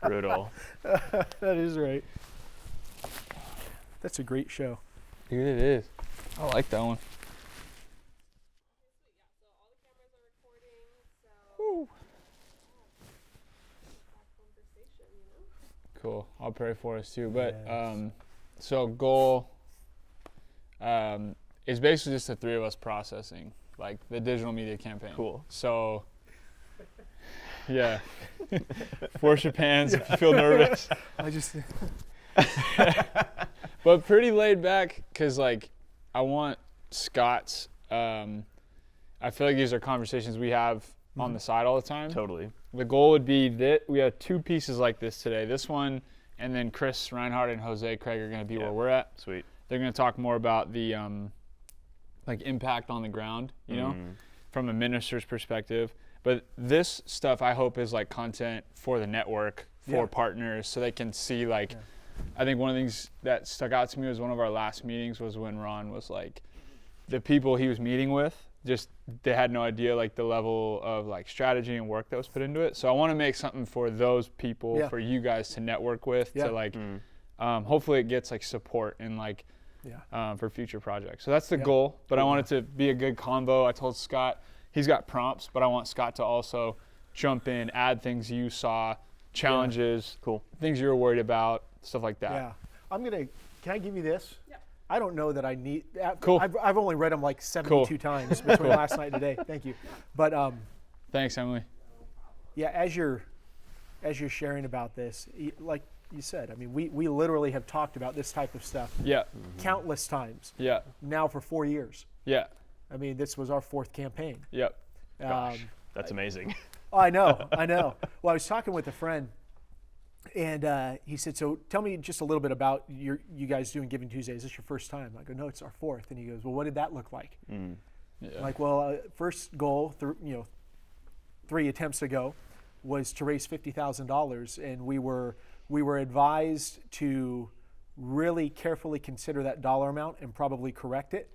Brutal. That is right. That's a great show. Dude, it is. I like that one. Cool. I'll pray for us too. But Yes. so goal is basically just the three of us processing like the digital media campaign. Cool. So yeah. Force your hands if you feel nervous. I just But pretty laid back because like I want Scott's I feel like these are conversations we have on the side all the time. Totally. The goal would be that we have two pieces like this today. This one, and then Chris Reinhardt and Jose Craig are going to be where we're at. Sweet. They're going to talk more about the like impact on the ground, you know, from a minister's perspective. But this stuff I hope is like content for the network, for partners, so they can see like. I think one of the things that stuck out to me was one of our last meetings was when Ron was like, the people he was meeting with, just they had no idea like the level of like strategy and work that was put into it. So I want to make something for those people, for you guys to network with, to like, hopefully it gets like support and like for future projects. So that's the goal. But I want it to be a good convo. I told Scott he's got prompts, but I want Scott to also jump in, add things you saw, challenges, things you were worried about, stuff like that. Yeah. Can I give you this? Yeah. I don't know that I need. Cool. I've only read them like 72 times between last night and today. Thank you. But thanks, Emily. yeah, as you're sharing about this, like you said, I mean, we literally have talked about this type of stuff countless times. Yeah. Now for 4 years. Yeah. I mean, this was our fourth campaign. Yep. Gosh, that's amazing. Oh, I know. Well, I was talking with a friend, and he said, so tell me just a little bit about you guys doing Giving Tuesday. Is this your first time? I go, no, it's our fourth. And he goes, well, what did that look like? Yeah. Like, well, first goal, 3 attempts ago, was to raise $50,000, and we were advised to really carefully consider that dollar amount and probably correct it.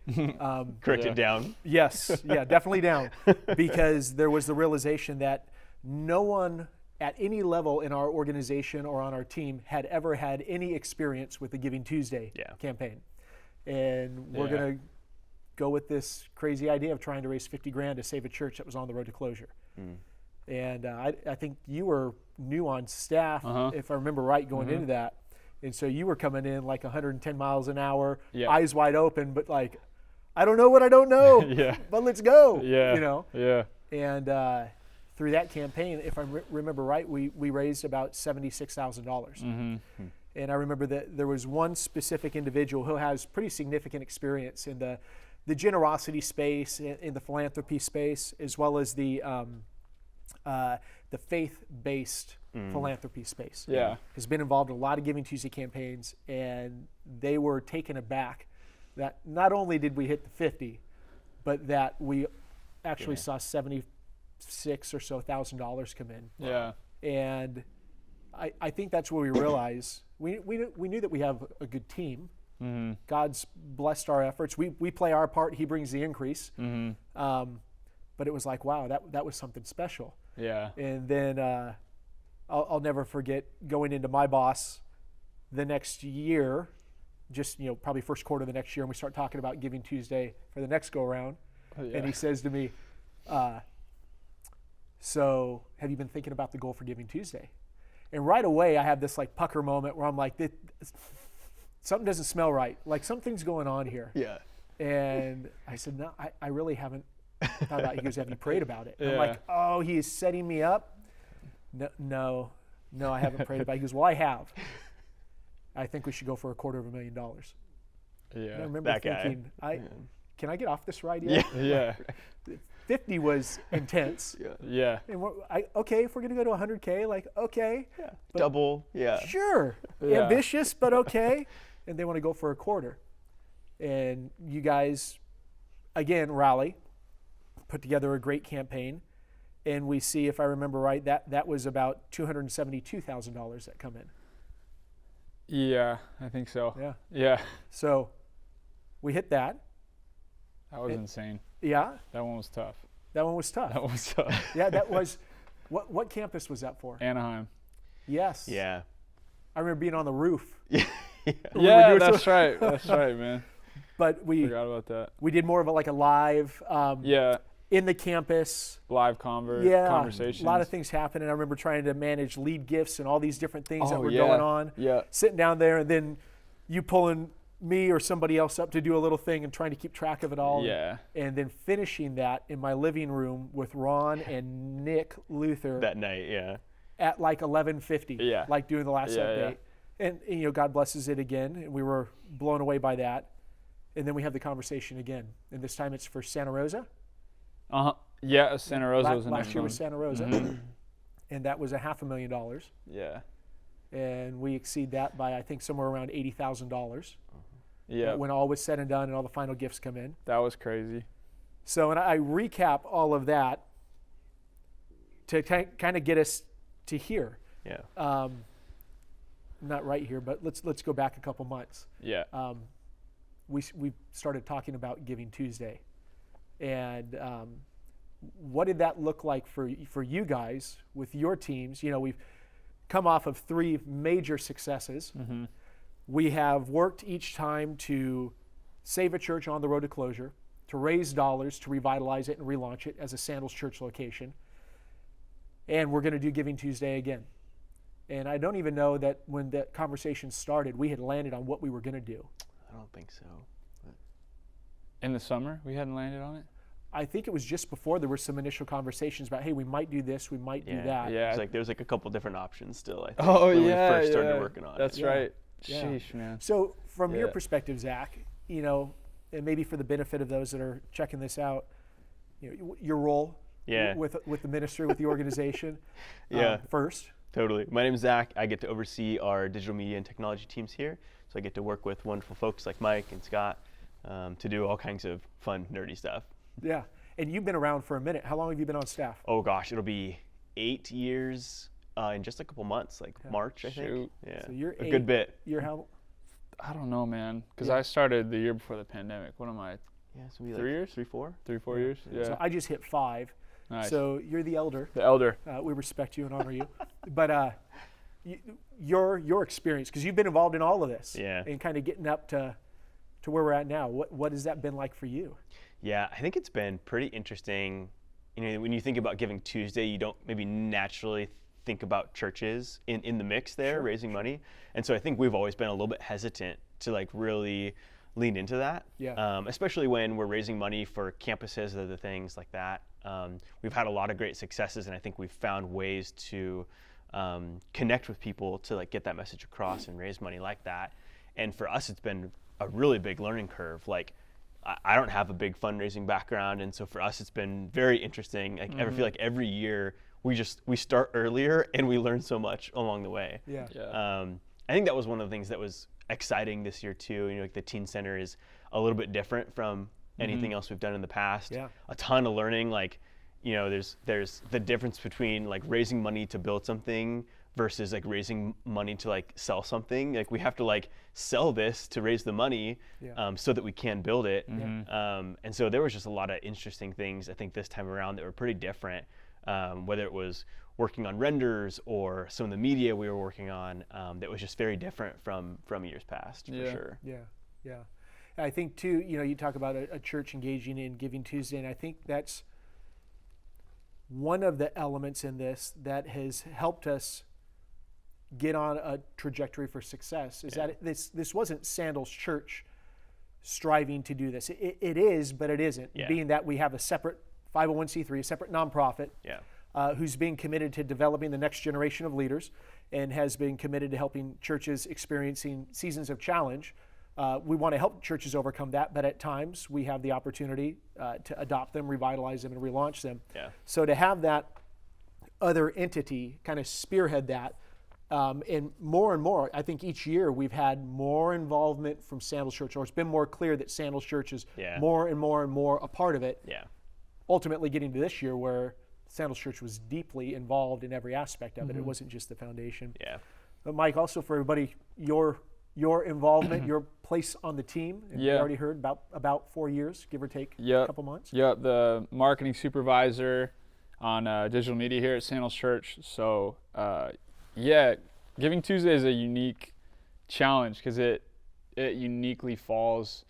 Correct it down. Yes, definitely down, because there was the realization that no one at any level in our organization or on our team had ever had any experience with the Giving Tuesday campaign. And we're going to go with this crazy idea of trying to raise $50,000 to save a church that was on the road to closure. And I think you were new on staff, if I remember right, going into that. And so you were coming in like 110 miles an hour, eyes wide open, but like, I don't know what I don't know, but let's go, you know? Yeah. And through that campaign, if I remember right, we raised about $76,000. And I remember that there was one specific individual who has pretty significant experience in the generosity space, in the philanthropy space, as well as the faith-based philanthropy space. Yeah. Has been involved in a lot of Giving Tuesday campaigns, and they were taken aback that not only did we hit the 50, but that we actually saw $76,000 or so come in. Yeah. And I think that's where we realize we knew that we have a good team. God's blessed our efforts. We play our part. He brings the increase. But it was like, wow, that was something special. Yeah. And then I'll never forget going into my boss the next year, just probably first quarter of the next year, and we start talking about Giving Tuesday for the next go around. And he says to me, so have you been thinking about the goal for Giving Tuesday? And right away I have this like pucker moment where I'm like, something doesn't smell right. Like something's going on here. Yeah. And I said, no, I really haven't thought about it. He goes, have you prayed about it? And I'm like, oh, he is setting me up? No, I haven't prayed about it. He goes, well, I have. I think we should go for $250,000. Yeah. And I remember that thinking, guy. Can I get off this ride yet? Yeah. 50 was intense. Yeah. And okay, if we're going to go to 100K, like, okay. Yeah. Double. Yeah. Sure. Yeah. Ambitious, but okay. And they want to go for a quarter. And you guys, again, rally, put together a great campaign. And we see, if I remember right, that was about $272,000 that come in. Yeah, I think so. Yeah. Yeah. So we hit that. That was insane. Yeah. That one was tough. That one was tough. That one was tough. Yeah, that was, what campus was that for? Anaheim. Yes. Yeah. I remember being on the roof. Yeah, that's right. That's right, man. But we Forgot about that. we did more of a live Yeah, in the campus. live conversations. A lot of things happened, and I remember trying to manage lead gifts and all these different things that Oh, were yeah. going on. Yeah. Sitting down there, and then you pulling me or somebody else up to do a little thing and trying to keep track of it all. Yeah. And then finishing that in my living room with Ron and Nick Luther That night, yeah. at like 11:50. Yeah. Like doing the last Yeah, update. And God blesses it again, and we were blown away by that. And then we have the conversation again, and this time it's for Santa Rosa. Yeah, Santa Rosa was the next Last year one. was Santa Rosa, and that was $500,000. Yeah. And we exceed that by I think somewhere around $80,000. Yeah. When all was said and done, and all the final gifts come in. That was crazy. So, and I recap all of that to kind of get us to here. Yeah. Not right here, but let's go back a couple months. Yeah. We started talking about Giving Tuesday, and what did that look like for you guys with your teams? We've come off of 3 major successes. Mm-hmm. We have worked each time to save a church on the road to closure, to raise dollars to revitalize it and relaunch it as a Sandals church location, and we're going to do Giving Tuesday again. And I don't even know that when that conversation started, we had landed on what we were going to do. I don't think so. In the summer, we hadn't landed on it? I think it was just before there were some initial conversations about, hey, we might do this, we might do that. Yeah. There was a couple different options still, I think, Oh, when yeah. we first started working on That's it. right. Yeah. Sheesh, man. So from your Yeah. perspective, Zach, and maybe for the benefit of those that are checking this out, your role Yeah. with the ministry, with the organization, Yeah. first. Totally. My name's Zach. I get to oversee our digital media and technology teams here. So I get to work with wonderful folks like Mike and Scott to do all kinds of fun, nerdy stuff. Yeah. And you've been around for a minute. How long have you been on staff? Oh gosh, it'll be 8 years in just a couple months, like March, I think. Shoot. Yeah. So you're a 8. good bit. You're how? I don't know, man. Because Yeah. I started the year before the pandemic. What am I? Yeah, so maybe 3 like years? 3, 4. 3-4 years? Yeah. So I just hit 5. Nice. So you're the elder. The elder. We respect you and honor you. But your experience, because you've been involved in all of this, Yeah. and kind of getting up to where we're at now. What has that been like for you? Yeah, I think it's been pretty interesting. When you think about Giving Tuesday, you don't maybe naturally think about churches in the mix there, Sure. raising money. And so I think we've always been a little bit hesitant to really lean into that. Yeah. Especially when we're raising money for campuses or other things like that. We've had a lot of great successes, and I think we've found ways to connect with people to get that message across and raise money like that. And for us, it's been a really big learning curve. I don't have a big fundraising background, and so for us, it's been very interesting. I feel like every year we start earlier and we learn so much along the way. Yeah. I think that was one of the things that was exciting this year too. The teen center is a little bit different from anything else we've done in the past. Yeah. A ton of learning. There's the difference between raising money to build something versus raising money to sell something. We have to sell this to raise the money, Yeah. so that we can build it. Mm-hmm. And so there was just a lot of interesting things I think this time around that were pretty different. Whether it was working on renders or some of the media we were working on, that was just very different from years past, for sure. Yeah. I think too, you talk about a church engaging in Giving Tuesday, and I think that's one of the elements in this that has helped us get on a trajectory for success. Is that this wasn't Sandals Church striving to do this. It is, but it isn't. Yeah. Being that we have a separate 501c3, a separate nonprofit, who's being committed to developing the next generation of leaders and has been committed to helping churches experiencing seasons of challenge. We want to help churches overcome that, but at times we have the opportunity to adopt them, revitalize them, and relaunch them. Yeah. So to have that other entity kind of spearhead that, and more, I think each year we've had more involvement from Sandals Church, or it's been more clear that Sandals Church is more and more a part of it. Yeah. Ultimately getting to this year where Sandals Church was deeply involved in every aspect of it. It wasn't just the foundation. Yeah. But Mike, also for everybody, your involvement, your place on the team. And we already heard about 4 years, give or take a couple months. Yep, the marketing supervisor on digital media here at Sandals Church. So Yeah, Giving Tuesday is a unique challenge because it uniquely falls,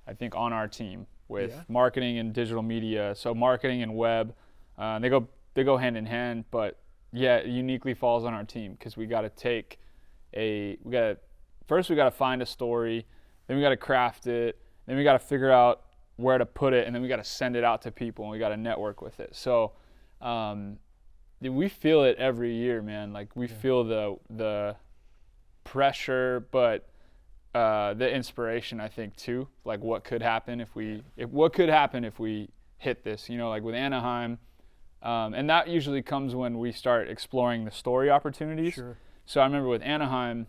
I think, on our team with marketing and digital media. So marketing and web, they go hand in hand, but it uniquely falls on our team because we got to first we got to find a story, then we got to craft it, then we got to figure out where to put it, and then we got to send it out to people, and we got to network with it. So we feel it every year, man. Like we feel the pressure, but the inspiration, I think, too. Like what could happen if we hit this? Like with Anaheim, and that usually comes when we start exploring the story opportunities. Sure. So I remember with Anaheim,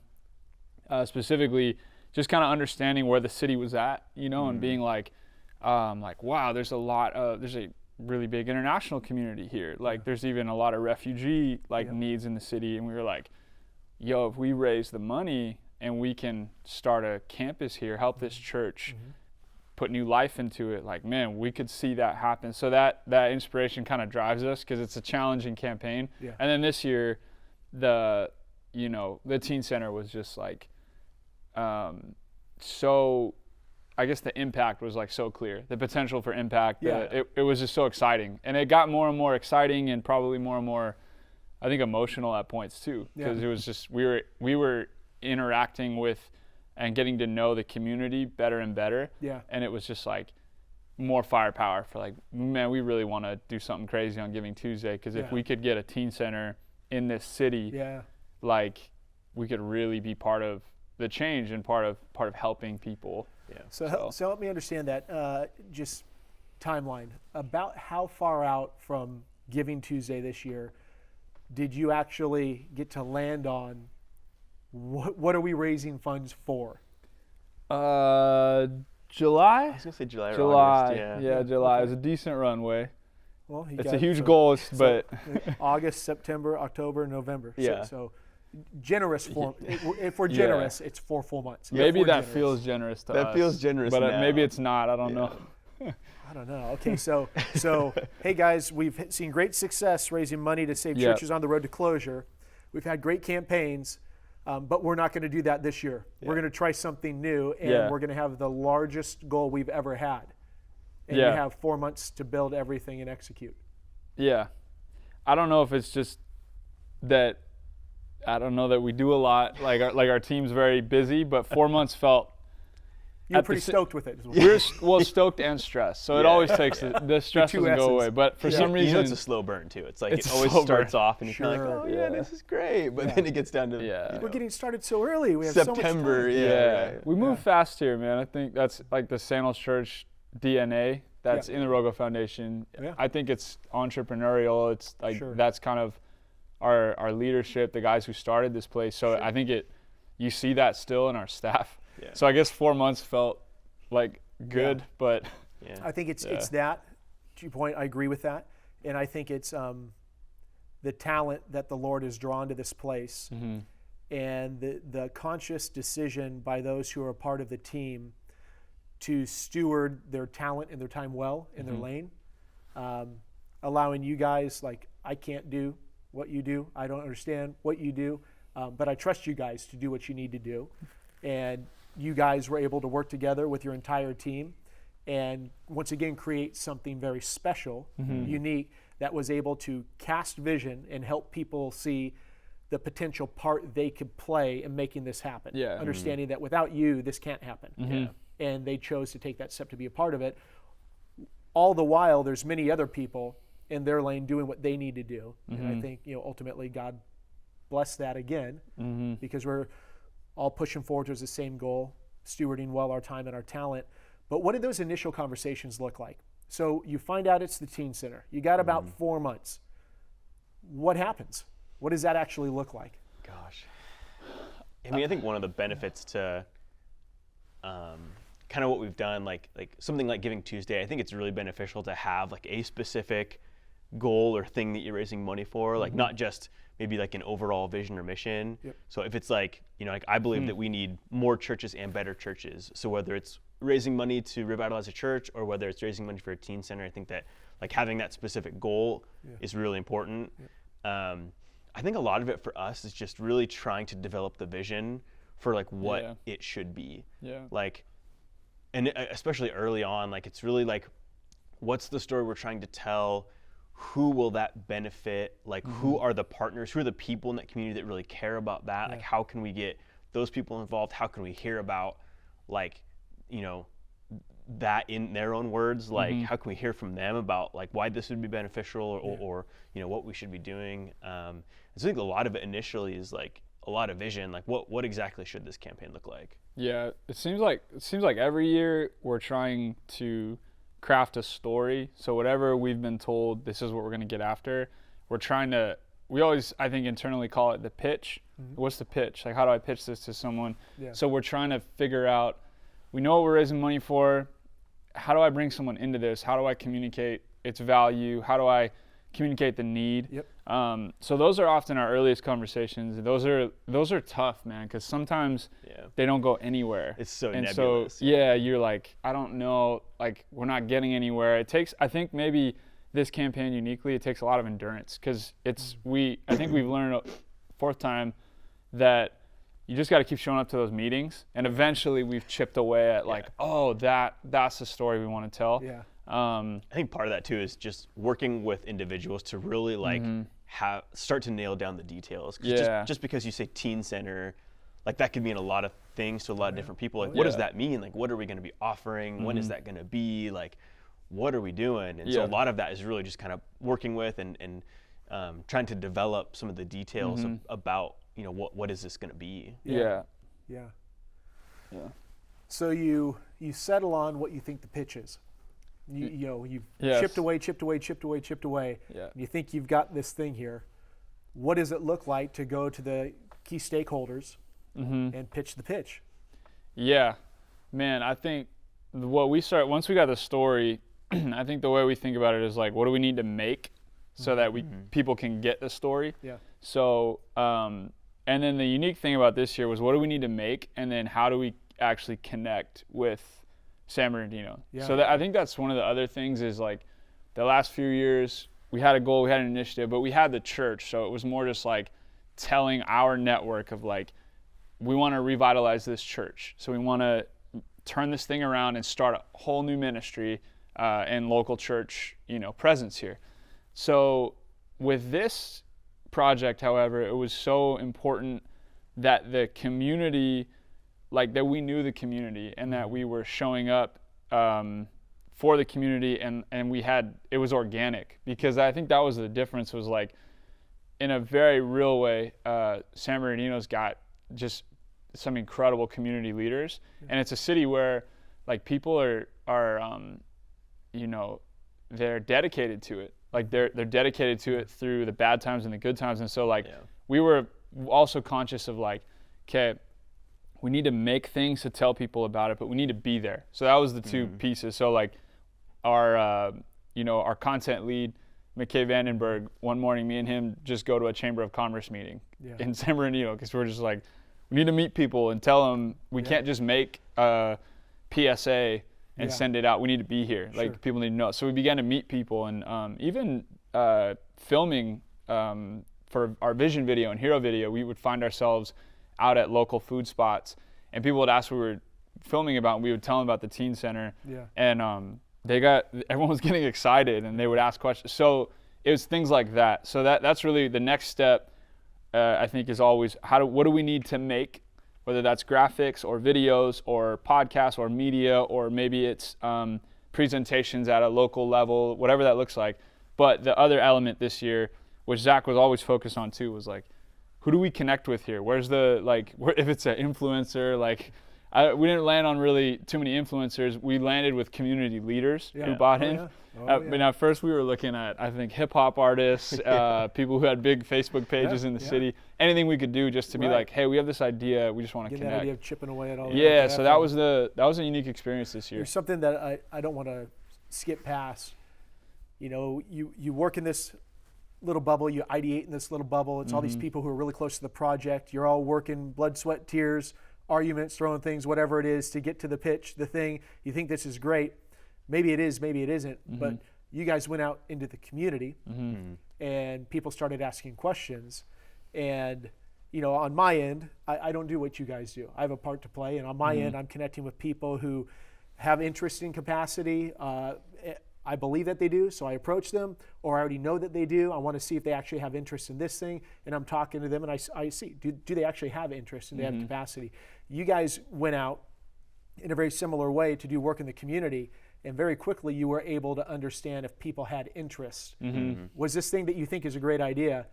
specifically, just kind of understanding where the city was at, and being like, wow, there's a really big international community here. Like there's even a lot of refugee needs in the city, and we were like, yo, if we raise the money and we can start a campus here, help this church put new life into it, like, man, we could see that happen. So that inspiration kind of drives us because it's a challenging campaign. And then this year, the teen center was just like, so I guess the impact was like so clear, the potential for impact. It was just so exciting, and it got more and more exciting and probably more and more, I think, emotional at points too, because it was just we were interacting with and getting to know the community better and better. And it was just like more firepower for like, man, we really want to do something crazy on Giving Tuesday, because if we could get a teen center in this city, like we could really be part of the change and part of helping people. So help me understand that, just timeline. About how far out from Giving Tuesday this year did you actually get to land on what are we raising funds for? July? I was going to say July or August. July. Okay. It was a decent runway. Well, it's a huge goal, but August, September, October, November. Yeah. So generous form. If we're generous, it's 4 full months. Maybe that feels generous to us. That feels generous, but now. Maybe it's not. I don't know. I don't know. Okay, so hey guys, we've seen great success raising money to save churches on the road to closure. We've had great campaigns, but we're not going to do that this year. We're going to try something new, and we're going to have the largest goal we've ever had. And you have 4 months to build everything and execute. Yeah. I don't know if it's just that. I don't know that we do a lot. Like our team's very busy, but 4 months felt. You're pretty stoked with it. We're stoked and stressed. So it always takes the stress doesn't go away. But for some reason, it's a slow burn too. It's like it always starts off, and you're kind of like, oh yeah, this is great. But then it gets down to we're getting started so early. We have September. So much time. We move fast here, man. I think that's like the Sandals Church DNA that's in the ROGO Foundation. I think it's entrepreneurial. It's like that's kind of our leadership, the guys who started this place. So I think you see that still in our staff. So I guess 4 months felt like good, but I think it's that. To your point, I agree with that, and I think it's the talent that the Lord has drawn to this place, and the conscious decision by those who are a part of the team to steward their talent and their time well in their lane, allowing you guys, like, I can't do what you do, I don't understand what you do, but I trust you guys to do what you need to do, and you guys were able to work together with your entire team and once again create something very special, unique, that was able to cast vision and help people see the potential part they could play in making this happen. Understanding that without you, this can't happen. And they chose to take that step to be a part of it. All the while, there's many other people in their lane doing what they need to do. And I think, ultimately God bless that again, because we're all pushing forward towards the same goal, stewarding well our time and our talent. But what did those initial conversations look like? So you find out it's the teen center. You got about 4 months. What happens? What does that actually look like? Gosh. I mean, I think one of the benefits to kind of what we've done, like something like Giving Tuesday, I think it's really beneficial to have like a specific goal or thing that you're raising money for, like not just maybe like an overall vision or mission. So if it's like, like I believe that we need more churches and better churches. So whether it's raising money to revitalize a church or whether it's raising money for a teen center, I think that like having that specific goal is really important. I think a lot of it for us is just really trying to develop the vision for like what it should be. Yeah. Like, and especially early on, like it's really like, what's the story we're trying to tell? Who will that benefit? Like, who are the partners? Who are the people in that community that really care about that? Like, how can we get those people involved? How can we hear about, like, you know, that in their own words? Like, how can we hear from them about like why this would be beneficial, or you know, what we should be doing? So I think a lot of it initially is like a lot of vision. Like, what exactly should this campaign look like? Yeah, it seems like every year we're trying to craft a story. So whatever we've been told, this is what we're going to get after. We always, I think, internally call it the pitch. What's the pitch? Like, how do I pitch this to someone? So we're trying to figure out, we know what we're raising money for. How do I bring someone into this? How do I communicate its value? How do I communicate the need? So those are often our earliest conversations. Those are tough, man, because sometimes they don't go anywhere. It's so and nebulous. So you're like, I don't know, like we're not getting anywhere. It takes, I think maybe this campaign uniquely, it takes a lot of endurance, because I think we've learned fourth time that you just got to keep showing up to those meetings, and eventually we've chipped away at like, oh, that's the story we want to tell. I think part of that too is just working with individuals to really like start to nail down the details. Just because you say teen center, like that could mean a lot of things to a lot of different people. Like, what does that mean? Like, what are we going to be offering? When is that going to be? Like, what are we doing? And so a lot of that is really just kind of working with and trying to develop some of the details about, you know, what is this going to be? Yeah. So you settle on what you think the pitch is. You've chipped away. Yeah. And you think you've got this thing here. What does it look like to go to the key stakeholders and pitch the pitch? Yeah, man, I think once we got the story, I think the way we think about it is like, what do we need to make so that people can get the story? Yeah. So, and then the unique thing about this year was, what do we need to make, and then how do we actually connect with San Bernardino? So I think that's one of the other things is like, the last few years we had a goal, we had an initiative, but we had the church, so it was more just like telling our network of like, we want to revitalize this church, so we want to turn this thing around and start a whole new ministry and local church, presence here. So with this project, however, it was so important that the community, like that we knew the community and that we were showing up for the community, and it was organic, because I think that was the difference, was like, in a very real way, San Bernardino's got just some incredible community leaders, and it's a city where like people are they're dedicated to it. Like they're dedicated to it through the bad times and the good times. And so like we were also conscious of like, okay, we need to make things to tell people about it, but we need to be there. So that was the two pieces. So like our content lead, McKay Vandenberg, one morning, me and him just go to a Chamber of Commerce meeting in San Bernardino, because we're just like, we need to meet people and tell them we can't just make a PSA and send it out. We need to be here. Like people need to know. So we began to meet people, and even filming for our vision video and hero video, we would find ourselves out at local food spots, and people would ask what we were filming about, and we would tell them about the teen center. And everyone was getting excited, and they would ask questions. So it was things like that. So that's really the next step. I think is always what do we need to make, whether that's graphics or videos or podcasts or media, or maybe it's presentations at a local level, whatever that looks like. But the other element this year, which Zach was always focused on too, was like, who do we connect with here? Where's if it's an influencer, we didn't land on really too many influencers. We landed with community leaders who bought in. But at first we were looking at, I think, hip hop artists, people who had big Facebook pages in the city, anything we could do just to be like, hey, we have this idea, we just want to connect. That idea of chipping away at all. Yeah, so that was a unique experience this year. There's something that I don't want to skip past. You work in this little bubble, you ideate in this little bubble. It's all these people who are really close to the project. You're all working blood, sweat, tears, arguments, throwing things, whatever it is, to get to the pitch, the thing. You think this is great. Maybe it is, maybe it isn't. But you guys went out into the community and people started asking questions. And, on my end, I don't do what you guys do. I have a part to play. And on my end, I'm connecting with people who have interest in capacity. I believe that they do, so I approach them, or I already know that they do. I want to see if they actually have interest in this thing, and I'm talking to them, and I see, do they actually have interest and they have capacity? You guys went out in a very similar way to do work in the community, and very quickly you were able to understand if people had interest. Was this thing that you think is a great idea,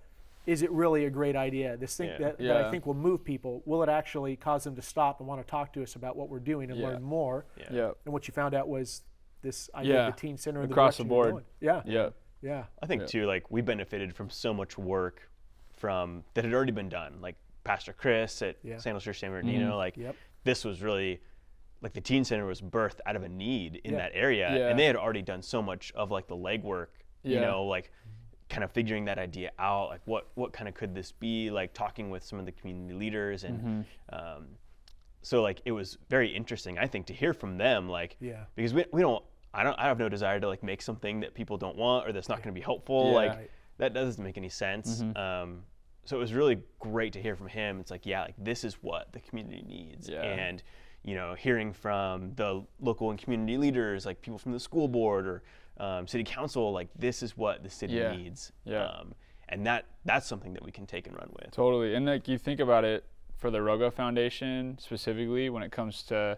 is it really a great idea? This thing that I think will move people, will it actually cause them to stop and want to talk to us about what we're doing and learn more? And what you found out was this idea of the teen center and across the board. Yeah. I think too, like we benefited from so much work that had already been done. Like Pastor Chris at Sandals Church San Bernardino, this was really like the teen center was birthed out of a need in that area, and they had already done so much of like the legwork, like kind of figuring that idea out, like what kind of could this be, like talking with some of the community leaders, and so like it was very interesting, I think, to hear from them, like because I have no desire to like make something that people don't want or that's not going to be helpful, that doesn't make any sense. So it was really great to hear from him. It's like, like this is what the community needs, and hearing from the local and community leaders, like people from the school board or city council, like this is what the city needs, and that's something that we can take and run with. Totally. And like you think about it, for the ROGO Foundation specifically, when it comes to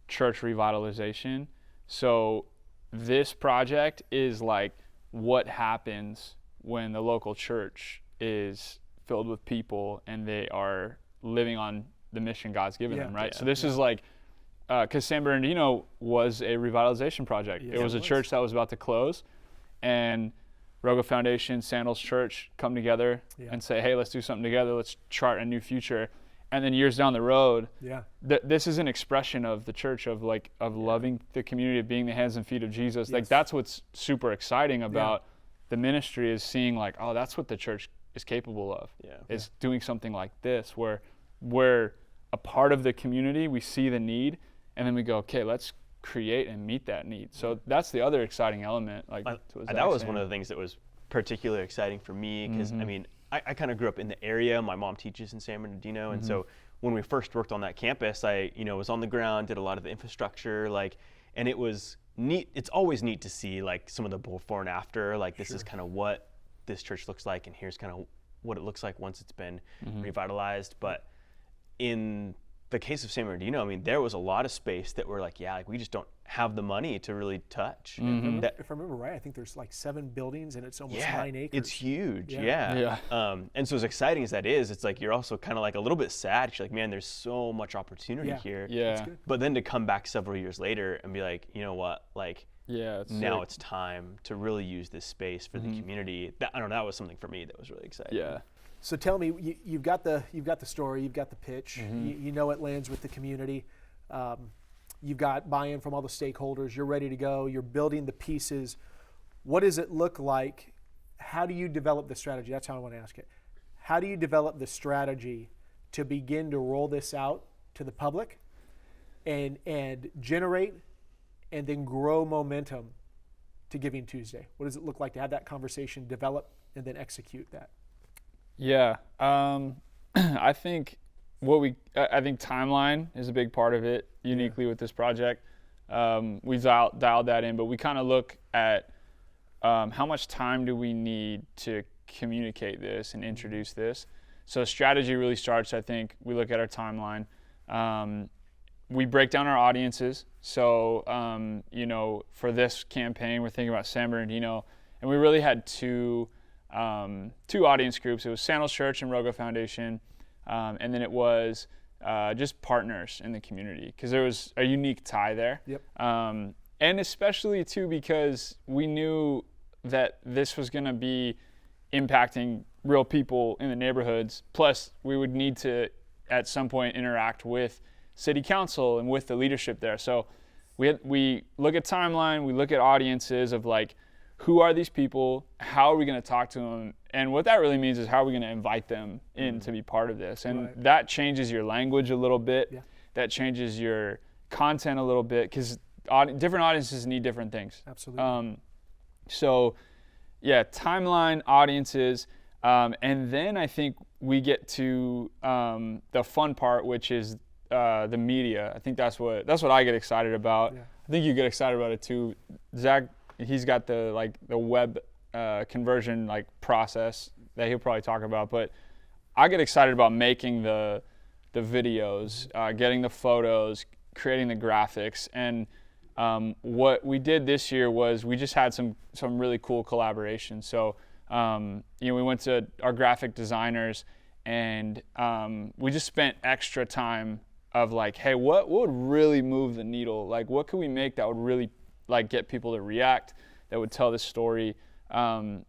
church revitalization, so this project is like what happens when the local church is filled with people and they are living on the mission God's given them, right? So this is like, because San Bernardino was a revitalization project. It was a church that was about to close, and ROGO Foundation, Sandals Church come together and say, hey, let's do something together. Let's chart a new future. And then years down the road, this is an expression of the church, of loving the community, of being the hands and feet of Jesus. Like that's what's super exciting about the ministry, is seeing like, oh, that's what the church is capable of, is doing something like this, where we're a part of the community, we see the need, and then we go, okay, let's create and meet that need. So that's the other exciting element. Like that was one of the things that was particularly exciting for me, because I mean, I kind of grew up in the area. My mom teaches in San Bernardino, and so when we first worked on that campus, I was on the ground, did a lot of the infrastructure, and it was neat. It's always neat to see like some of the before and after, like this is kind of what this church looks like, and here's kind of what it looks like once it's been revitalized. But in the case of San Bernardino, I mean, there was a lot of space that we're like, we just don't have the money to really touch. If I remember right, I think there's like 7 buildings and it's almost 9 acres. It's huge, and so as exciting as that is, it's like you're also kind of like a little bit sad. You're like, man, there's so much opportunity here. But then to come back several years later and be like, you know what, like, now it's time to really use this space for the community. That was something for me that was really exciting. So tell me, you've got the story, you've got the pitch, you know it lands with the community. You've got buy-in from all the stakeholders. You're ready to go. You're building the pieces. What does it look like? How do you develop the strategy? That's how I want to ask it. How do you develop the strategy to begin to roll this out to the public and generate and then grow momentum to Giving Tuesday? What does it look like to have that conversation, develop, and then execute that? I think I think timeline is a big part of it, uniquely with this project. We dialed that in, but we kind of look at how much time do we need to communicate this and introduce this. So strategy really starts, I think, we look at our timeline. We break down our audiences. So, for this campaign, we're thinking about San Bernardino, and we really had two audience groups. It was Sandals Church and ROGO Foundation, and then it was just partners in the community, because there was a unique tie there. And especially too because we knew that this was going to be impacting real people in the neighborhoods. Plus, we would need to at some point interact with city council and with the leadership there. So we look at timeline, we look at audiences of like, who are these people? How are we going to talk to them? And what that really means is how are we going to invite them in to be part of this? And that changes your language a little bit. That changes your content a little bit, because different audiences need different things. Absolutely. Timeline, audiences. And then I think we get to the fun part, which is the media. I think that's what I get excited about. Yeah. I think you get excited about it too. Zach, he's got the web conversion process that he'll probably talk about, but I get excited about making the videos, getting the photos, creating the graphics. And what we did this year was we just had some really cool collaborations. So we went to our graphic designers, and we just spent extra time of hey, what would really move the needle? What could we make that would really get people to react, that would tell this story?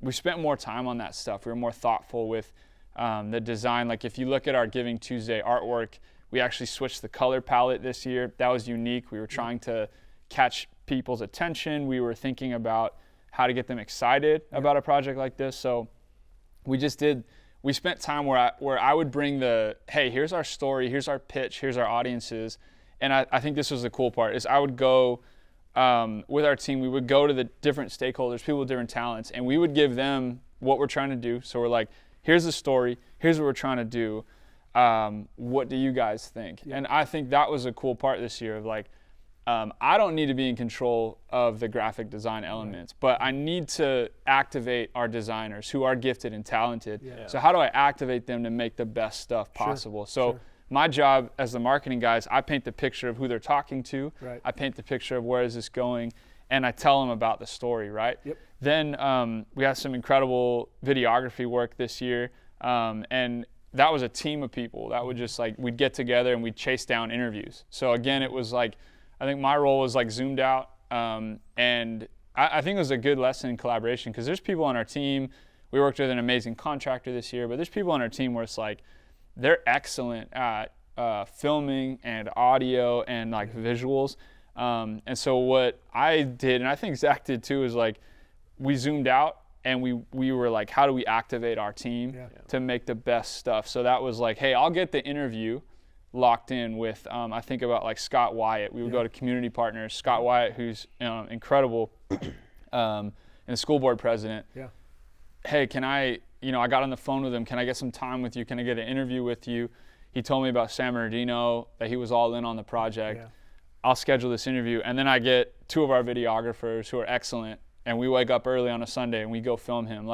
We spent more time on that stuff. We were more thoughtful with the design. If you look at our Giving Tuesday artwork, we actually switched the color palette this year. That was unique. We were trying to catch people's attention. We were thinking about how to get them excited about a project like this. So we spent time where I would bring hey, here's our story, here's our pitch, here's our audiences. And I think this was the cool part, is I would go with our team, we would go to the different stakeholders, people with different talents, and we would give them what we're trying to do. So we're here's the story, here's what we're trying to do. What do you guys think? Yeah. And I think that was a cool part this year of I don't need to be in control of the graphic design elements, but I need to activate our designers who are gifted and talented. Yeah. So how do I activate them to make the best stuff possible? So my job as the marketing guys, I paint the picture of who they're talking to. Right. I paint the picture of where is this going, and I tell them about the story, right? Yep. Then we had some incredible videography work this year, and that was a team of people that would just we'd get together and we'd chase down interviews. So again, it was I think my role was zoomed out, and I think it was a good lesson in collaboration, because there's people on our team. We worked with an amazing contractor this year, but there's people on our team where it's they're excellent at filming and audio and visuals. And so what I did, and I think Zach did too, is we zoomed out and we were how do we activate our team to make the best stuff? So that was hey, I'll get the interview locked in with, I think about Scott Wyatt. We would go to community partners. Scott Wyatt, who's incredible, and the school board president. Yeah. Hey, can I got on the phone with him. Can I get some time with you? Can I get an interview with you? He told me about San Bernardino, that he was all in on the project. Yeah. I'll schedule this interview. And then I get two of our videographers who are excellent, and we wake up early on a Sunday and we go film him.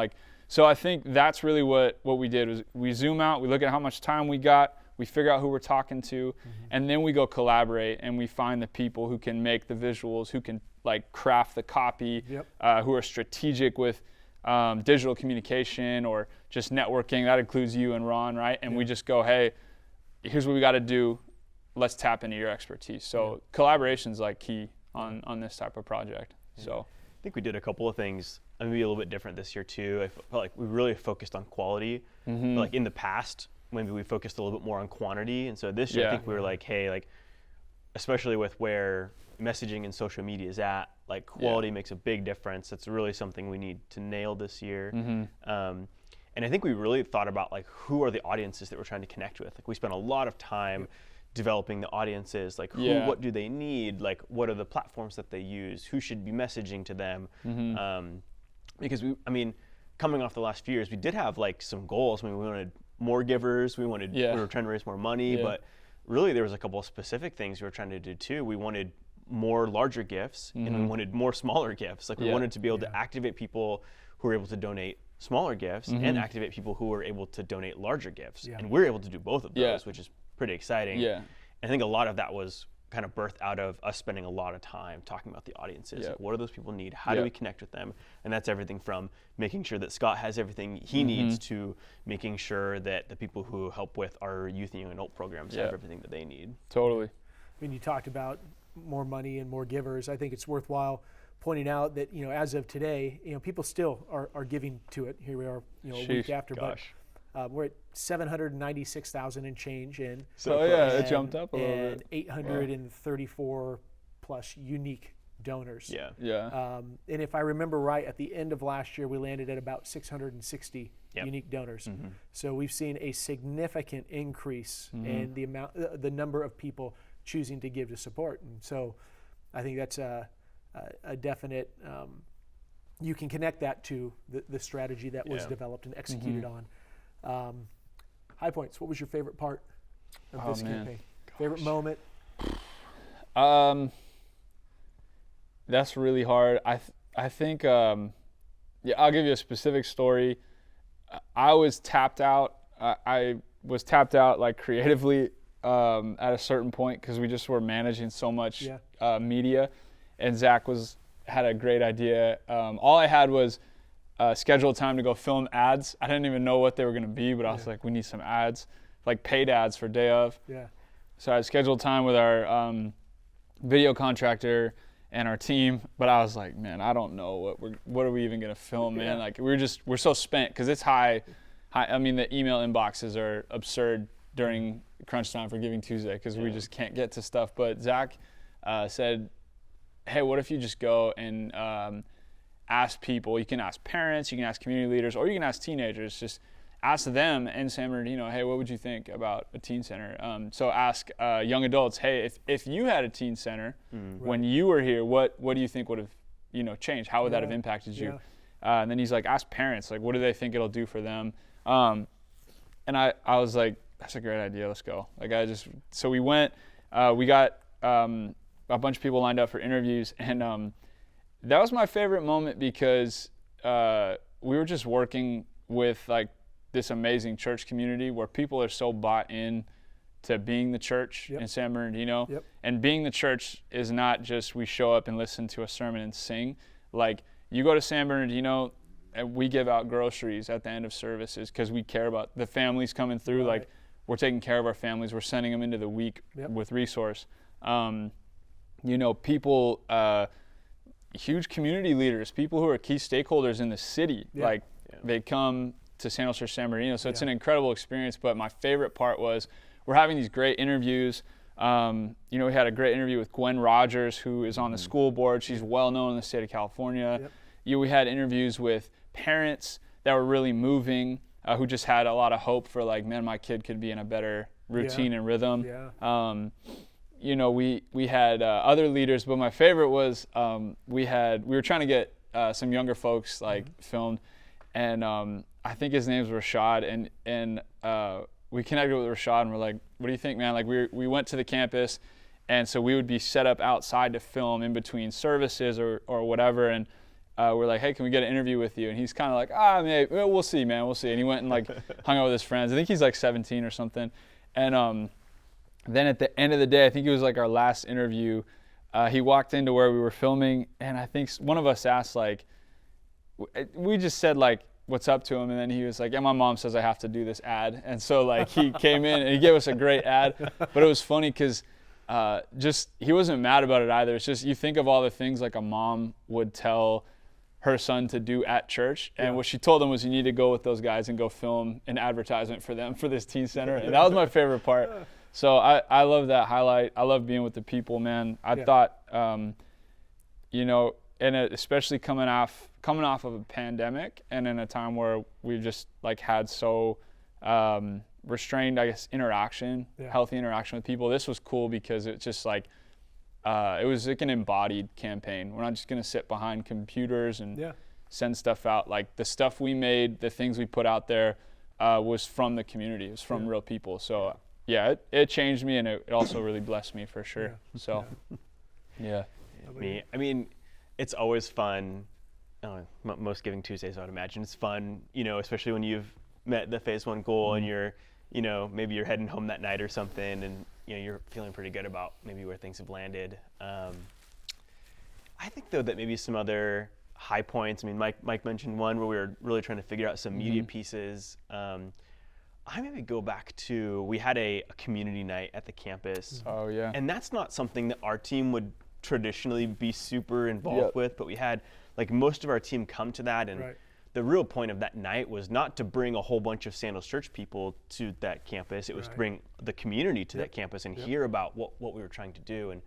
So I think that's really what we did, was we zoom out, we look at how much time we got, we figure out who we're talking to, and then we go collaborate, and we find the people who can make the visuals, who can craft the copy, who are strategic with digital communication or just networking. That includes you and Ron, right? And we just go, hey, here's what we got to do. Let's tap into your expertise. So collaboration's key on this type of project. So I think we did a couple of things maybe a little bit different this year too. I felt we really focused on quality. But in the past, maybe we focused a little bit more on quantity. And so this year I think we were hey, especially with where messaging and social media is at, quality makes a big difference. That's really something we need to nail this year. And I think we really thought about who are the audiences that we're trying to connect with. We spent a lot of time developing the audiences, what do they need? What are the platforms that they use? Who should be messaging to them? Because coming off the last few years, we did have some goals. We wanted more givers. We were trying to raise more money, but really there was a couple of specific things we were trying to do too. We wanted more larger gifts, and we wanted more smaller gifts. We wanted to be able to activate people who were able to donate smaller gifts and activate people who were able to donate larger gifts. And we're able to do both of those, which is pretty exciting. And I think a lot of that was kind of birthed out of us spending a lot of time talking about the audiences. What do those people need? How do we connect with them? And that's everything from making sure that Scott has everything he needs to making sure that the people who help with our youth and young adult programs have everything that they need. Totally. You talked about more money and more givers. I think it's worthwhile pointing out that as of today, people still are giving to it. Here we are, a week after, but we're at 796,000 and change in. So it jumped up a little bit. And 834 plus unique donors. And if I remember right, at the end of last year, we landed at about 660 unique donors. So we've seen a significant increase in the number of people choosing to give to support. And so I think that's a definite you can connect that to the strategy that was developed and executed on. High points. What was your favorite part of this campaign? Favorite moment? That's really hard. I think I'll give you a specific story. I was tapped out. I was tapped out like creatively at a certain point because we just were managing so much media, and Zach had a great idea. All I had was scheduled time to go film ads. I didn't even know what they were going to be, but I was like, we need some ads, like paid ads for day of. Yeah. So I scheduled time with our video contractor and our team, but I was like, man, I don't know what are we even going to film, man? Like we're so spent because it's high. I mean, the email inboxes are absurd during crunch time for Giving Tuesday because we just can't get to stuff. But Zach said, hey, what if you just go and ask people? You can ask parents, you can ask community leaders, or you can ask teenagers. Just ask them in San Bernardino, hey, what would you think about a teen center? So ask young adults, hey, if you had a teen center when you were here, what do you think would have changed? How would that have impacted you? And then he's like, ask parents, like, what do they think it'll do for them? And I was like, that's a great idea. Let's go. So we went. We got a bunch of people lined up for interviews, and that was my favorite moment because we were just working with like this amazing church community where people are so bought in to being the church in San Bernardino. And being the church is not just we show up and listen to a sermon and sing. Like, you go to San Bernardino and we give out groceries at the end of services because we care about the families coming through. Like, we're taking care of our families. We're sending them into the week with resource. People, huge community leaders, people who are key stakeholders in the city, they come to Sandals or San Bernardino. So it's an incredible experience. But my favorite part was we're having these great interviews. We had a great interview with Gwen Rogers, who is on the school board. She's well known in the state of California. We had interviews with parents that were really moving, who just had a lot of hope for like, man, my kid could be in a better routine and rhythm. We had other leaders, but my favorite was we were trying to get some younger folks like filmed, and I think his name's Rashad, and we connected with Rashad, and we're like, what do you think, man? Like, we went to the campus, and so we would be set up outside to film in between services or whatever, and we're like, hey, can we get an interview with you? And he's kind of like, maybe, we'll see, man, we'll see. And he went and like hung out with his friends. I think he's like 17 or something. And then at the end of the day, I think it was like our last interview, he walked into where we were filming, and I think one of us asked, like, we just said like, what's up to him, and then he was like, my mom says I have to do this ad. And so like he came in and he gave us a great ad, but it was funny because he wasn't mad about it either. It's just, you think of all the things like a mom would tell her son to do at church, and what she told him was, you need to go with those guys and go film an advertisement for them for this teen center. And that was my favorite part. So I love that highlight. I love being with the people, man. I thought, and especially coming off of a pandemic and in a time where we've just like had so restrained, I guess, interaction, healthy interaction with people. This was cool because it's just like, it was like an embodied campaign. We're not just going to sit behind computers and send stuff out. Like, the stuff we made, the things we put out there was from the community. It was from real people. So it changed me, and it also really blessed me for sure. So, I mean, it's always fun. Most Giving Tuesdays, I would imagine, it's fun, especially when you've met the phase 1 goal and you're, maybe you're heading home that night or something, and you're feeling pretty good about maybe where things have landed. I think though that maybe some other high points. I mean, Mike mentioned one where we were really trying to figure out some media pieces. I maybe go back to, we had a community night at the campus. Oh yeah. And that's not something that our team would traditionally be super involved with, but we had like most of our team come to that, and the real point of that night was not to bring a whole bunch of Sandals Church people to that campus. It was to bring the community to that campus and hear about what we were trying to do. And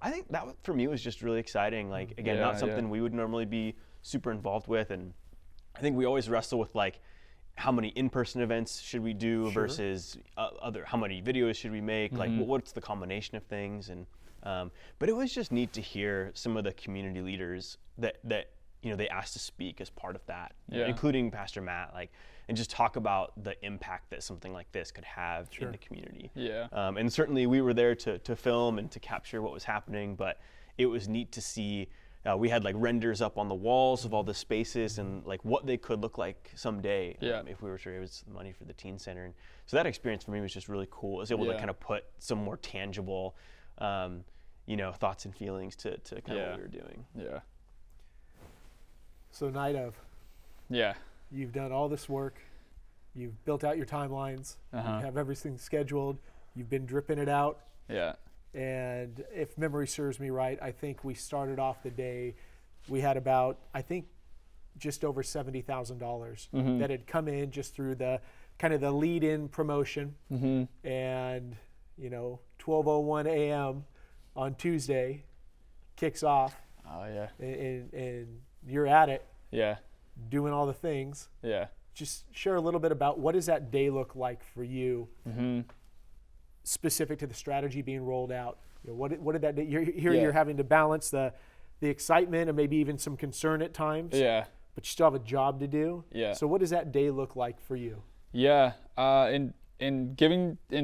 I think that for me was just really exciting. Like, again, not something we would normally be super involved with. And I think we always wrestle with like, how many in-person events should we do versus how many videos should we make? Like, what's the combination of things? And but it was just neat to hear some of the community leaders that they asked to speak as part of that, Yeah. including Pastor Matt, and just talk about the impact that something like this could have Sure. in the community. Yeah. And certainly we were there to film and to capture what was happening, but it was neat to see. We had renders up on the walls of all the spaces and what they could look like someday if we were to raise the money for the teen center. And so that experience for me was just really cool. I was able to kind of put some more tangible, thoughts and feelings to kind of what we were doing. Yeah. So night of, Yeah. you've done all this work. You've built out your timelines. Uh-huh. You have everything scheduled. You've been dripping it out. Yeah. And if memory serves me right, I think we started off the day, we had about, just over $70,000 that had come in just through the kind of the lead-in promotion. And, 12:01 a.m. on Tuesday kicks off. Oh, yeah. And you're at it, Yeah. doing all the things. Yeah. Just share a little bit about what does that day look like for you, specific to the strategy being rolled out. What did that day? You're having to balance the excitement and maybe even some concern at times. Yeah. But you still have a job to do. Yeah. So what does that day look like for you? Yeah. In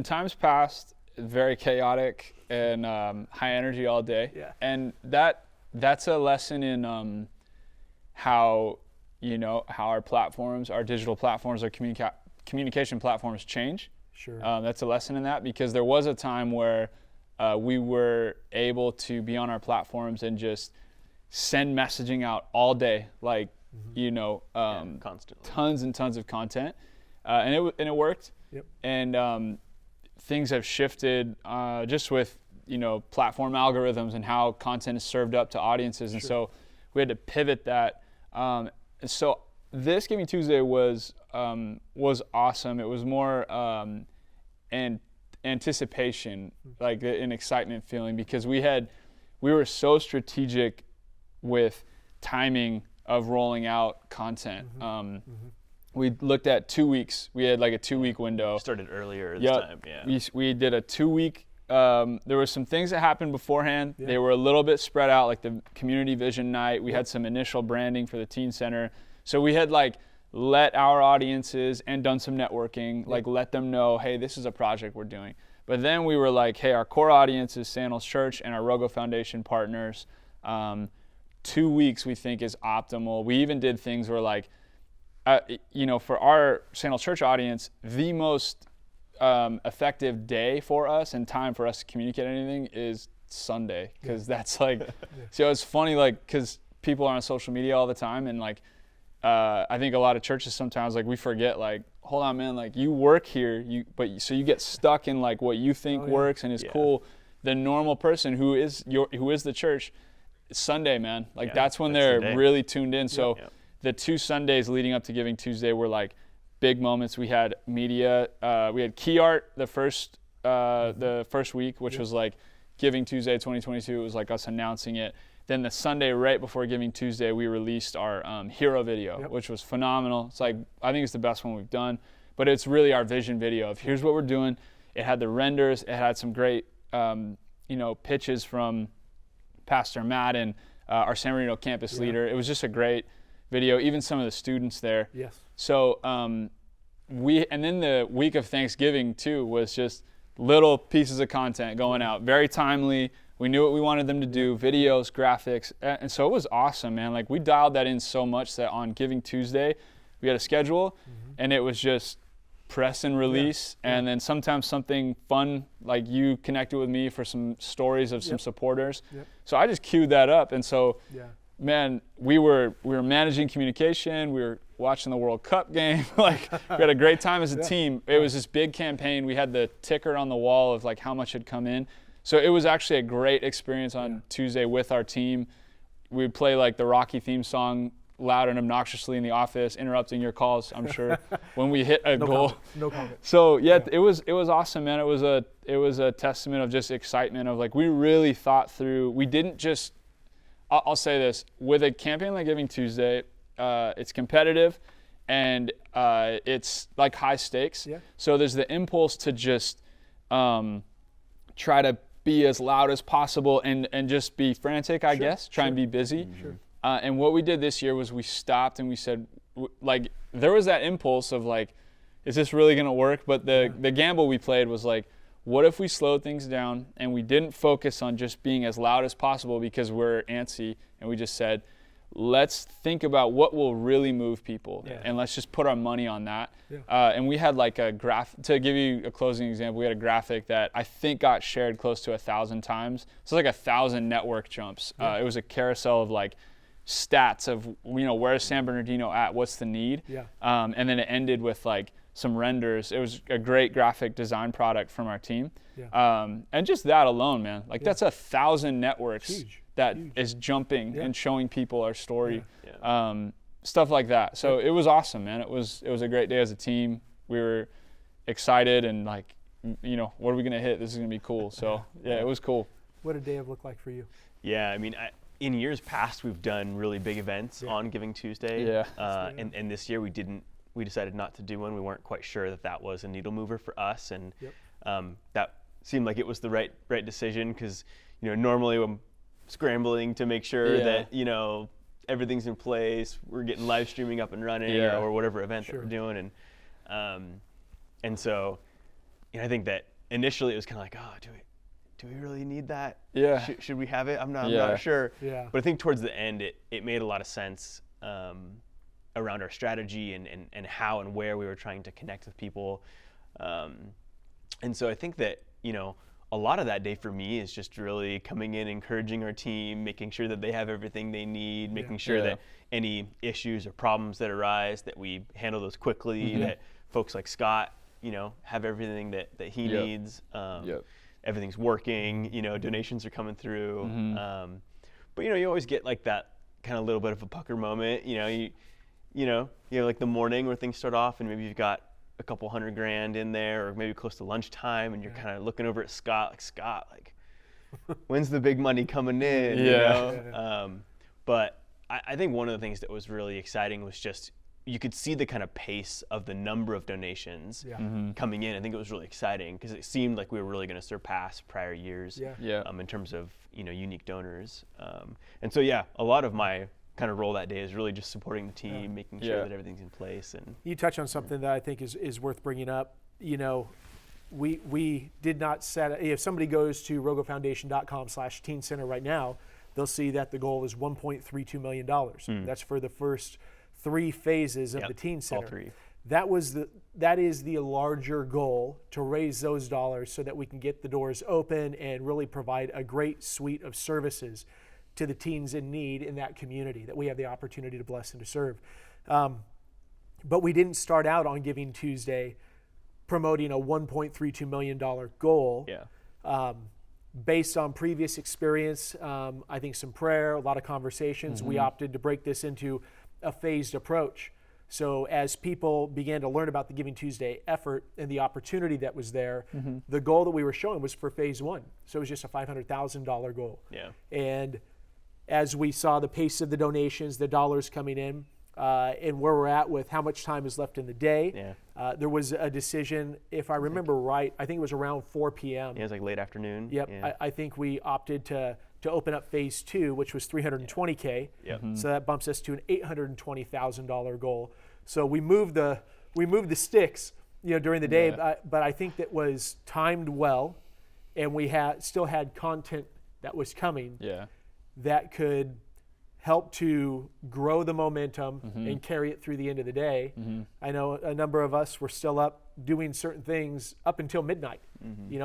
times past, very chaotic and high energy all day. Yeah. And that's a lesson in how our platforms, our digital platforms, our communication platforms change. Sure. That's a lesson in that, because there was a time where we were able to be on our platforms and just send messaging out all day, Constantly. tons and tons of content, and it worked. Yep. And things have shifted just with platform algorithms and how content is served up to audiences, and so we had to pivot that. So this Giving Tuesday was awesome. It was more anticipation, like an excitement feeling, because we were so strategic with timing of rolling out content. We looked at 2 weeks. We had a 2-week window. Started earlier this time. Yeah. We did a 2-week. There were some things that happened beforehand. Yeah. They were a little bit spread out, like the community vision night. We had some initial branding for the teen center. So we had let our audiences and done some networking, let them know, hey, this is a project we're doing. But then we were hey, our core audience is Sandals Church and our ROGO Foundation partners. 2 weeks we think is optimal. We even did things where for our Sandals Church audience, the most effective day for us and time for us to communicate anything is Sunday, because that's so it's funny, because people are on social media all the time, and I think a lot of churches sometimes we forget, hold on, man, you work here, so you get stuck in what you think works and is cool. The normal person who is the church, Sunday, man, that's when they're really tuned in. So the 2 Sundays leading up to Giving Tuesday were big moments. We had media, we had key art the first week, which was Giving Tuesday 2022. It was us announcing it. Then the Sunday right before Giving Tuesday, we released our hero video, which was phenomenal. It's I think it's the best one we've done, but it's really our vision video of here's what we're doing. It had the renders. It had some great, pitches from Pastor Matt and our San Bernardino campus leader. It was just a great video, even some of the students there. Yes. So and then the week of Thanksgiving too was just little pieces of content going out, very timely. We knew what we wanted them to do, videos, graphics, and so it was awesome, man. We dialed that in so much that on Giving Tuesday, we had a schedule, and it was just press and release, and then sometimes something fun, you connected with me for some stories of some supporters. So I just queued that up, and so, man, we were managing communication, we were watching the World Cup game, we had a great time as a team. It was this big campaign. We had the ticker on the wall of how much had come in. So it was actually a great experience on Tuesday with our team. We'd play the Rocky theme song loud and obnoxiously in the office, interrupting your calls, I'm sure, when we hit a goal. No comment. So it was awesome, man. It was a testament of just excitement of we really thought through. We didn't just, I'll say this, with a campaign like Giving Tuesday, it's competitive and it's high stakes. Yeah. So there's the impulse to just try to be as loud as possible and just be frantic, I guess, try and be busy. And what we did this year was we stopped and we said, like, there was that impulse of like, is this really going to work? But the gamble we played was like, what if we slowed things down and we didn't focus on just being as loud as possible because we're antsy, and we just said, let's think about what will really move people, and let's just put our money on that. And we had like a graph, to give you a closing example, we had a graphic that I think got shared close to 1,000 times. So like 1,000 network jumps. It was a carousel of like stats of, where's San Bernardino at, what's the need? And then it ended with like some renders. It was a great graphic design product from our team. And just that alone, man, like that's 1,000 networks that is jumping and showing people our story, stuff like that. So it was awesome, man. It was a great day as a team. We were excited and like, what are we gonna hit? This is gonna be cool. So it was cool. What did day have look like for you? Yeah, I mean, in years past, we've done really big events on Giving Tuesday. And this year we decided not to do one. We weren't quite sure that was a needle mover for us, and that seemed like it was the right decision, because normally I'm scrambling to make sure that everything's in place, we're getting live streaming up and running, or whatever event that we're doing, and so I think that initially it was kind of like, oh, do we really need that? Should we have it? I'm not sure. But I think towards the end it made a lot of sense around our strategy and how and where we were trying to connect with people. And so I think that, a lot of that day for me is just really coming in, encouraging our team, making sure that they have everything they need, making sure that any issues or problems that arise, that we handle those quickly, that folks like Scott, have everything that he needs. Everything's working, donations are coming through. But you always get like that kind of little bit of a pucker moment. You have like the morning where things start off and maybe you've got a couple $100,000 in there, or maybe close to lunchtime, and you're kind of looking over at Scott, like, when's the big money coming in? But I think one of the things that was really exciting was just, you could see the kind of pace of the number of donations coming in. I think it was really exciting because it seemed like we were really going to surpass prior years in terms of unique donors. And so a lot of my kind of role that day is really just supporting the team, making sure that everything's in place. And you touch on something that I think is worth bringing up. We did not set. If somebody goes to rogofoundation.com/teen center right now, they'll see that the goal is $1.32 million. That's for the first 3 phases of the teen center. All 3. That is the larger goal, to raise those dollars so that we can get the doors open and really provide a great suite of services to the teens in need in that community that we have the opportunity to bless and to serve. But we didn't start out on Giving Tuesday promoting a $1.32 million goal. Based on previous experience, I think some prayer, a lot of conversations, we opted to break this into a phased approach. So as people began to learn about the Giving Tuesday effort and the opportunity that was there, the goal that we were showing was for phase 1. So it was just a $500,000 goal. And as we saw the pace of the donations, the dollars coming in, and where we're at with how much time is left in the day, there was a decision, if I remember right, I think it was around 4 p.m. It was like late afternoon. I think we opted to open up phase 2, which was $320K. So that bumps us to an $820,000 goal. So we moved the sticks, during the day, but I think that was timed well, and we still had content that was coming that could help to grow the momentum and carry it through the end of the day. I know a number of us were still up doing certain things up until midnight,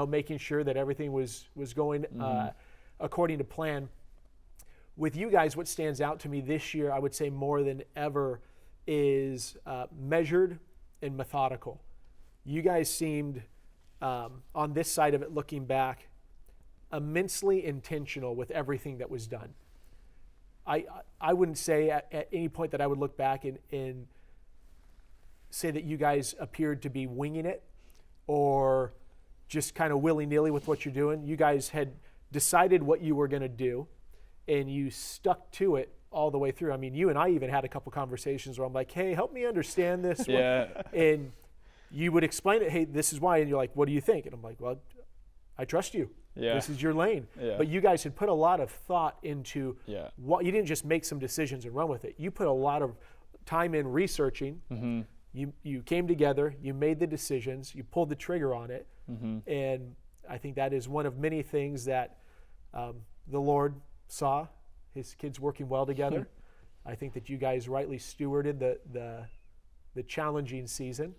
making sure that everything was going according to plan. With you guys, what stands out to me this year, I would say more than ever, is measured and methodical. You guys seemed, on this side of it looking back, immensely intentional with everything that was done. I wouldn't say at any point that I would look back and say that you guys appeared to be winging it or just kind of willy-nilly with what you're doing. You guys had decided what you were going to do, and you stuck to it all the way through. I mean, you and I even had a couple conversations where I'm like, hey, help me understand this. And you would explain it, hey, this is why. And you're like, what do you think? And I'm like, well, I trust you. Yeah. This is your lane. Yeah. But you guys had put a lot of thought into Yeah. what you didn't just make some decisions and run with it. You put a lot of time in researching. Mm-hmm. You came together, you made the decisions, you pulled the trigger on it. Mm-hmm. And I think that is one of many things that the Lord saw, his kids working well together. I think that you guys rightly stewarded the challenging season,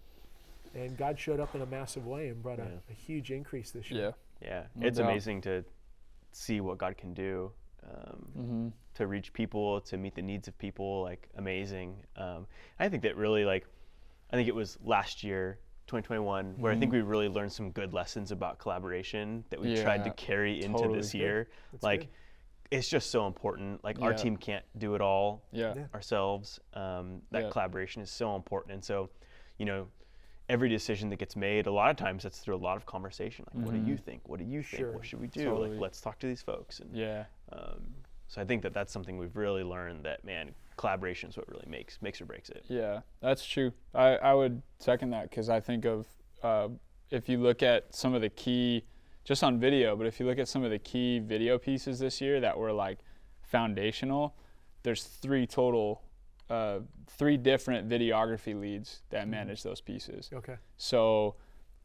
and God showed up in a massive way and brought a huge increase this year. Yeah, No it's doubt. amazing to see what God can do, to reach people, to meet the needs of people, like amazing. I think that really, like, I think it was last year, 2021, where I think we really learned some good lessons about collaboration that we tried to carry into this year. Like, good. it's just so important. Like, our team can't do it all ourselves. That collaboration is so important. And so, you know, every decision that gets made, a lot of times that's through a lot of conversation. Like, what do you think? What do you think? Sure. What should we do? Totally. Like, let's talk to these folks. And, Yeah. so I think that that's something we've really learned, that, man, collaboration is what really makes or breaks it. Yeah, that's true. I would second that, because I think of if you look at some of the key, just on video, but if you look at some of the key video pieces this year that were like foundational, there's three different videography leads that manage those pieces. Okay. So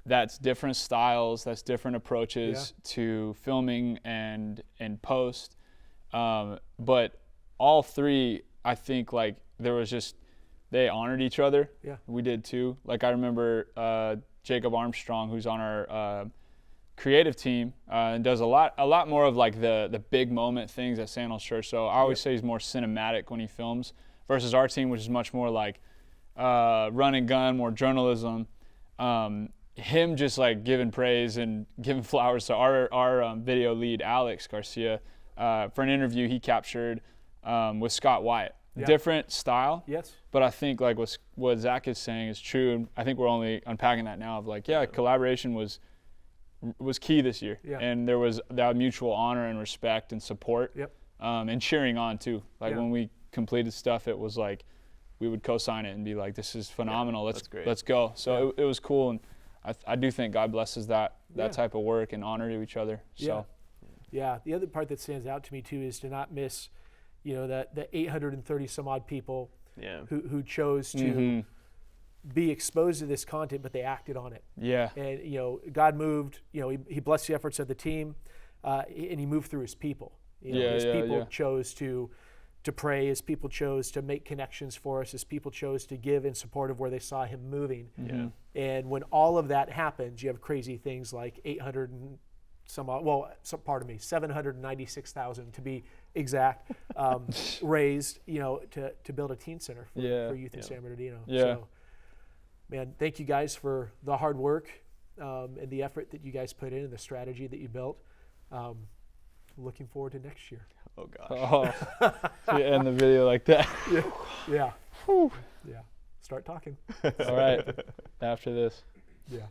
that's different styles, that's different approaches to filming and post. But all three, I think, like, there was just, they honored each other. Yeah. We did too. Like, I remember Jacob Armstrong, who's on our creative team, and does a lot more of like the big moment things at Sandals Church. So I always say he's more cinematic when he films, versus our team, which is much more like run and gun, more journalism. Him just like giving praise and giving flowers to our video lead, Alex Garcia, for an interview he captured with Scott Wyatt. Yeah. Different style. Yes. But I think like what Zach is saying is true, and I think we're only unpacking that now, of like, collaboration was key this year. Yeah. And there was that mutual honor and respect and support. Yep. And cheering on too. Like, when we completed stuff, it was like we would co-sign it and be like, this is phenomenal. that's great. Let's go. So it was cool, and I do think God blesses that type of work and honor to each other. So Yeah. The other part that stands out to me too is to not miss, you know, that the 830 some odd people who chose to be exposed to this content, but they acted on it. Yeah. And, you know, God moved, you know, he blessed the efforts of the team, and he moved through his people. You know, his people chose to pray, his people chose to make connections for us, his people chose to give in support of where they saw him moving. And when all of that happens, you have crazy things like 796,000 to be exact, raised, you know, to build a teen center for youth in San Bernardino. So, man, thank you guys for the hard work and the effort that you guys put in and the strategy that you built. Looking forward to next year. Oh, gosh. To end the video like that. Yeah. Start talking. All right. After this. Yeah.